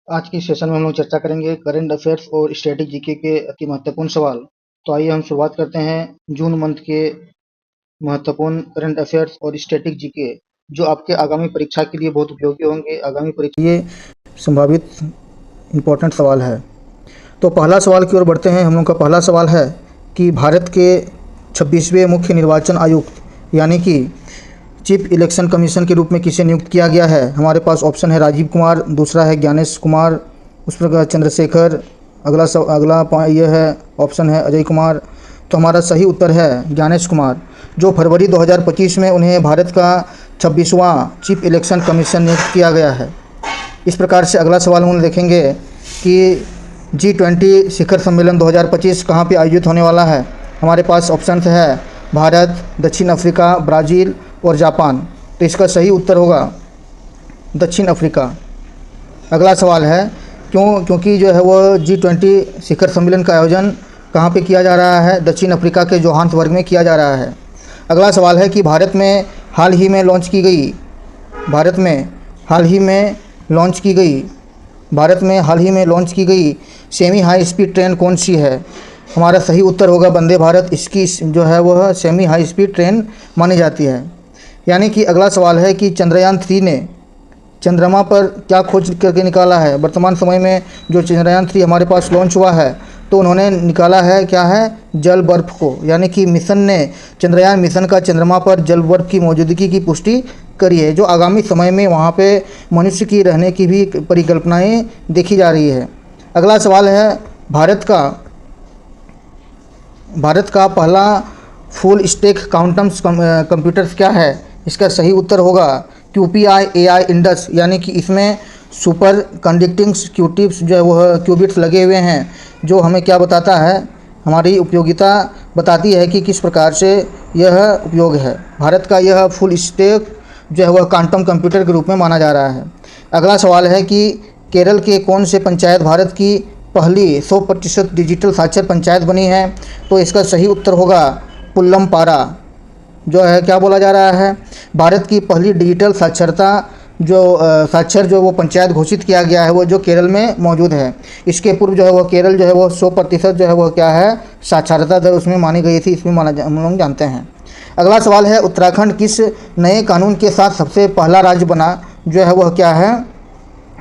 आज की सेशन में हम लोग चर्चा करेंगे करंट अफेयर्स और स्टैटिक जीके के अति महत्वपूर्ण सवाल। तो आइए हम शुरुआत करते हैं जून मंथ के महत्वपूर्ण करंट अफेयर्स और स्टैटिक जीके जो आपके आगामी परीक्षा के लिए बहुत उपयोगी होंगे। आगामी परीक्षा ये संभावित इम्पोर्टेंट सवाल है। तो पहला सवाल की ओर बढ़ते हैं। हम लोग का पहला सवाल है कि भारत के 26वें मुख्य निर्वाचन आयुक्त यानी कि चीफ इलेक्शन कमीशन के रूप में किसे नियुक्त किया गया है। हमारे पास ऑप्शन है राजीव कुमार, दूसरा है ज्ञानेश कुमार, उस प्रकार चंद्रशेखर, अगला यह है ऑप्शन है अजय कुमार। तो हमारा सही उत्तर है ज्ञानेश कुमार, जो फरवरी 2025 में उन्हें भारत का 26वां चीफ इलेक्शन कमीशन नियुक्त किया गया है। इस प्रकार से अगला सवाल हम देखेंगे कि G20 शिखर सम्मेलन 2025 कहाँ पे आयोजित होने वाला है। हमारे पास ऑप्शन है भारत, दक्षिण अफ्रीका, ब्राज़ील और जापान। तो इसका सही उत्तर होगा दक्षिण अफ्रीका। अगला सवाल है क्योंकि जो है वो G20 शिखर सम्मेलन का आयोजन कहाँ पे किया जा रहा है, दक्षिण अफ्रीका के जोहान्सबर्ग में किया जा रहा है। अगला सवाल है कि भारत में हाल ही में लॉन्च की गई सेमी हाई स्पीड ट्रेन कौन सी है। हमारा सही उत्तर होगा वंदे भारत। इसकी जो है वह सेमी हाई स्पीड ट्रेन मानी जाती है। यानी कि अगला सवाल है कि चंद्रयान 3 ने चंद्रमा पर क्या खोज करके निकाला है। वर्तमान समय में जो चंद्रयान 3 हमारे पास लॉन्च हुआ है तो उन्होंने निकाला है क्या है, जल बर्फ़ को। यानी कि मिशन ने चंद्रयान मिशन का चंद्रमा पर जल बर्फ़ की मौजूदगी की पुष्टि करी है, जो आगामी समय में वहाँ पे मनुष्य की रहने की भी परिकल्पनाएं देखी जा रही है। अगला सवाल है भारत का पहला फुल स्टैक क्वांटम कंप्यूटर्स क्या है। इसका सही उत्तर होगा QPI AI इंडस। यानी कि इसमें सुपर कंडक्टिंग क्यूटिप्स जो है वह क्यूबिट्स लगे हुए हैं, जो हमें क्या बताता है, हमारी उपयोगिता बताती है कि किस प्रकार से यह उपयोग है। भारत का यह फुल स्टैक जो है वह क्वांटम कंप्यूटर के रूप में माना जा रहा है। अगला सवाल है कि केरल के कौन से पंचायत भारत की पहली 100% डिजिटल साक्षर पंचायत बनी है। तो इसका सही उत्तर होगा पुल्लमपारा। जो है क्या बोला जा रहा है, भारत की पहली डिजिटल साक्षर जो वो पंचायत घोषित किया गया है वो जो केरल में मौजूद है। इसके पूर्व जो है वो केरल जो है वो 100% जो है वो क्या है, साक्षरता दर उसमें मानी गई थी। इसमें हम लोग जानते हैं। अगला सवाल है उत्तराखंड किस नए कानून के साथ सबसे पहला राज्य बना। जो है वह क्या है,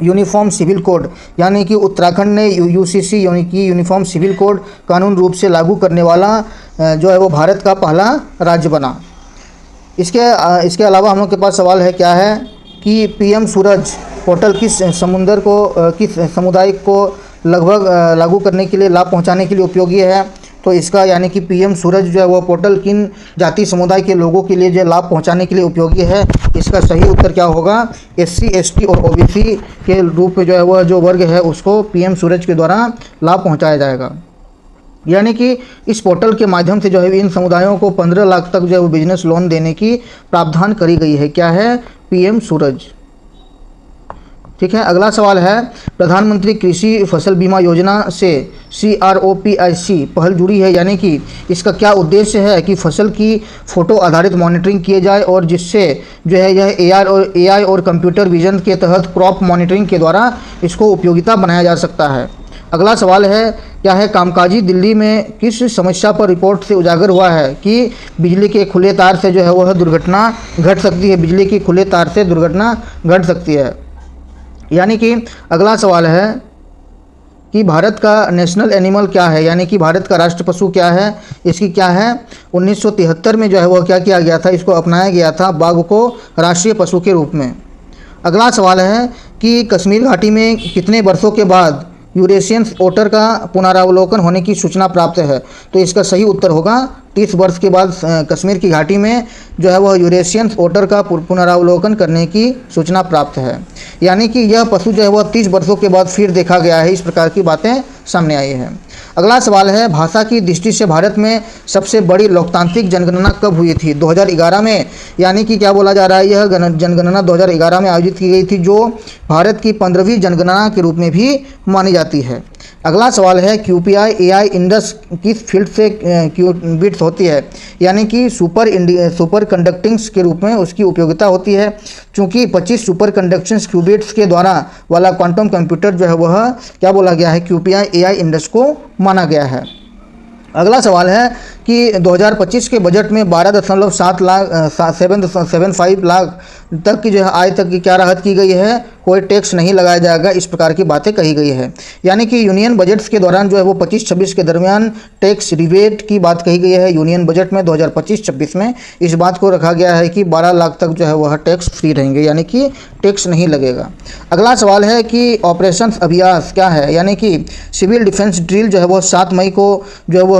यूनिफॉर्म सिविल कोड। यानी कि उत्तराखंड ने UCC यानी कि यूनिफॉर्म सिविल कोड कानून रूप से लागू करने वाला जो है वो भारत का पहला राज्य बना। इसके अलावा हम लोग के पास सवाल है क्या है कि PM सूरज पोर्टल किस समुदाय को लगभग लागू करने के लिए, लाभ पहुंचाने के लिए उपयोगी है। तो इसका यानी कि PM सूरज जो है वो पोर्टल किन जाति समुदाय के लोगों के लिए जो लाभ पहुंचाने के लिए उपयोगी है। इसका सही उत्तर क्या होगा, SC ST और OBC के रूप में जो है वह जो वर्ग है उसको PM सूरज के द्वारा लाभ पहुंचाया जाएगा। यानी कि इस पोर्टल के माध्यम से जो है इन समुदायों को 15 लाख तक जो है वो बिजनेस लोन देने की प्रावधान करी गई है। क्या है, PM सूरज। ठीक है। अगला सवाल है प्रधानमंत्री कृषि फसल बीमा योजना से CROPIC पहल जुड़ी है। यानी कि इसका क्या उद्देश्य है कि फसल की फ़ोटो आधारित मॉनिटरिंग किए जाए और जिससे जो है यह AI और कंप्यूटर विजन के तहत क्रॉप मॉनिटरिंग के द्वारा इसको उपयोगिता बनाया जा सकता है। अगला सवाल है क्या है, कामकाजी दिल्ली में किस समस्या पर रिपोर्ट से उजागर हुआ है कि बिजली के खुले तार से जो है वह दुर्घटना घट सकती है। बिजली के खुले तार से दुर्घटना घट सकती है। यानी कि अगला सवाल है कि भारत का नेशनल एनिमल क्या है। यानी कि भारत का राष्ट्र पशु क्या है। इसकी क्या है, 1973 में जो है वह क्या किया गया था, इसको अपनाया गया था बाघ को राष्ट्रीय पशु के रूप में। अगला सवाल है कि कश्मीर घाटी में कितने वर्षों के बाद यूरेशियन ओटर का पुनरावलोकन होने की सूचना प्राप्त है। तो इसका सही उत्तर होगा 30 वर्ष के बाद कश्मीर की घाटी में जो है वह यूरेशियन ओटर का पुनरावलोकन करने की सूचना प्राप्त है। यानी कि यह पशु जो है वह 30 वर्षों के बाद फिर देखा गया है। इस प्रकार की बातें सामने आई हैं। अगला सवाल है भाषा की दृष्टि से भारत में सबसे बड़ी लोकतांत्रिक जनगणना कब हुई थी। 2011 में। यानी कि क्या बोला जा रहा है, यह जनगणना 2011 में आयोजित की गई थी, जो भारत की 15वीं जनगणना के रूप में भी मानी जाती है। अगला सवाल है QPI AI इंडेक्स किस फील्ड से क्यूबिट्स होती है, यानी कि सुपर कंडक्टिंग्स के रूप में उसकी उपयोगिता होती है। चूँकि 25 सुपर कंडक्टिंग्स क्यूबिट्स के द्वारा वाला क्वांटम कंप्यूटर जो है वह क्या बोला गया है, QPI AI इंडेक्स को माना गया है। अगला सवाल है कि 2025 के बजट में 12.7 लाख 7.75 लाख तक की जो है आय तक की क्या राहत की गई है, कोई टैक्स नहीं लगाया जाएगा, इस प्रकार की बातें कही गई है। यानी कि यूनियन बजट्स के दौरान जो है वो 25-26 के दरमियान टैक्स रिबेट की बात कही गई है। यूनियन बजट में 2025-26 में इस बात को रखा गया है कि 12 लाख तक जो है वह टैक्स फ्री रहेंगे, यानी कि टैक्स नहीं लगेगा। अगला सवाल है कि ऑपरेशन अभ्यास क्या है, यानी कि सिविल डिफेंस ड्रिल जो है वह 7 मई को जो है वह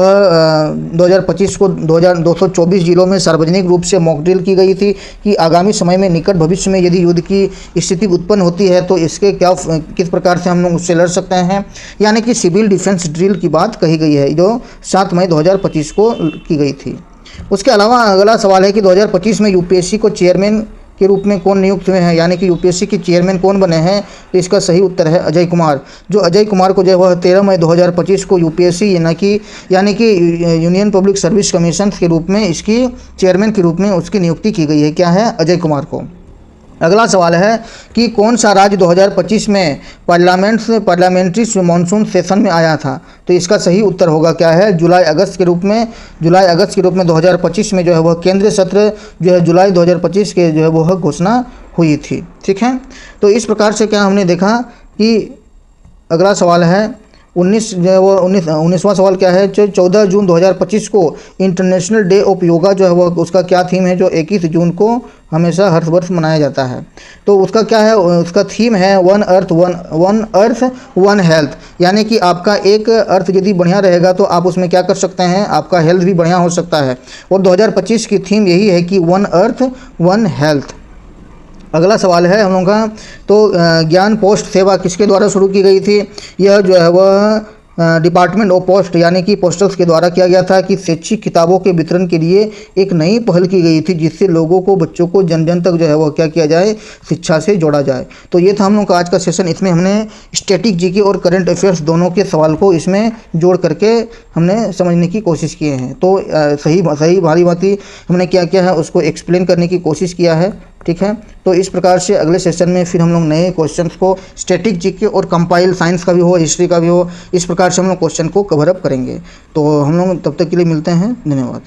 2025 को 2224 जिलों में सार्वजनिक रूप से मॉक ड्रिल की गई थी कि आगामी समय में निकट भविष्य में यदि युद्ध की स्थिति उत्पन्न होती है तो इसके किस प्रकार से हम लोग उससे लड़ सकते हैं, यानी कि सिविल डिफेंस ड्रिल की बात कही गई है जो 7 मई 2025 को की गई थी। उसके अलावा अगला सवाल है कि 2025 में यूपीएससी को चेयरमैन के रूप में कौन नियुक्त हुए हैं, यानी कि यूपीएससी के चेयरमैन कौन बने हैं, तो इसका सही उत्तर है अजय कुमार। जो अजय कुमार को जो है वह 13 मई 2025 को यूपीएससी यानी कि यूनियन पब्लिक सर्विस कमीशन के रूप में इसकी चेयरमैन के रूप में उसकी नियुक्ति की गई है, क्या है, अजय कुमार को। अगला सवाल है कि कौन सा राज्य 2025 में पार्लियामेंट्री मानसून सेशन में आया था, तो इसका सही उत्तर होगा क्या है, जुलाई अगस्त के रूप में 2025 में जो है वह केंद्रीय सत्र जो है जुलाई 2025 के जो है वह घोषणा हुई थी। ठीक है, तो इस प्रकार से क्या हमने देखा कि अगला सवाल है 19वां सवाल क्या है, जो 14 जून 2025 को इंटरनेशनल डे ऑफ योगा जो है वह उसका क्या थीम है, जो 21 जून को हमेशा हर वर्ष मनाया जाता है। तो उसका क्या है, उसका थीम है वन अर्थ वन हेल्थ, यानी कि आपका एक अर्थ यदि बढ़िया रहेगा तो आप उसमें क्या कर सकते हैं, आपका हेल्थ भी बढ़िया हो सकता है। और 2025 की थीम यही है कि वन अर्थ वन हेल्थ। अगला सवाल है हम लोगों का, तो ज्ञान पोस्ट सेवा किसके द्वारा शुरू की गई थी, यह जो है वह डिपार्टमेंट ऑफ पोस्ट यानी कि पोस्टल्स के द्वारा किया गया था कि शैक्षिक किताबों के वितरण के लिए एक नई पहल की गई थी जिससे लोगों को, बच्चों को जन जन तक जो है वो क्या किया जाए, शिक्षा से जोड़ा जाए। तो ये था हम लोग का आज का सेशन। इसमें हमने स्टैटिक जीके और करंट अफेयर्स दोनों के सवाल को इसमें जोड़ करके हमने समझने की कोशिश किए हैं। तो सही भारी भांति हमने क्या किया है उसको एक्सप्लेन करने की कोशिश किया है। ठीक है, तो इस प्रकार से अगले सेशन में फिर हम लोग नए क्वेश्चंस को स्टैटिक जीके और कंपाइल साइंस का भी हो, हिस्ट्री का भी हो, इस प्रकार से हम लोग क्वेश्चन को कवर अप करेंगे। तो हम लोग तब तक के लिए मिलते हैं, धन्यवाद।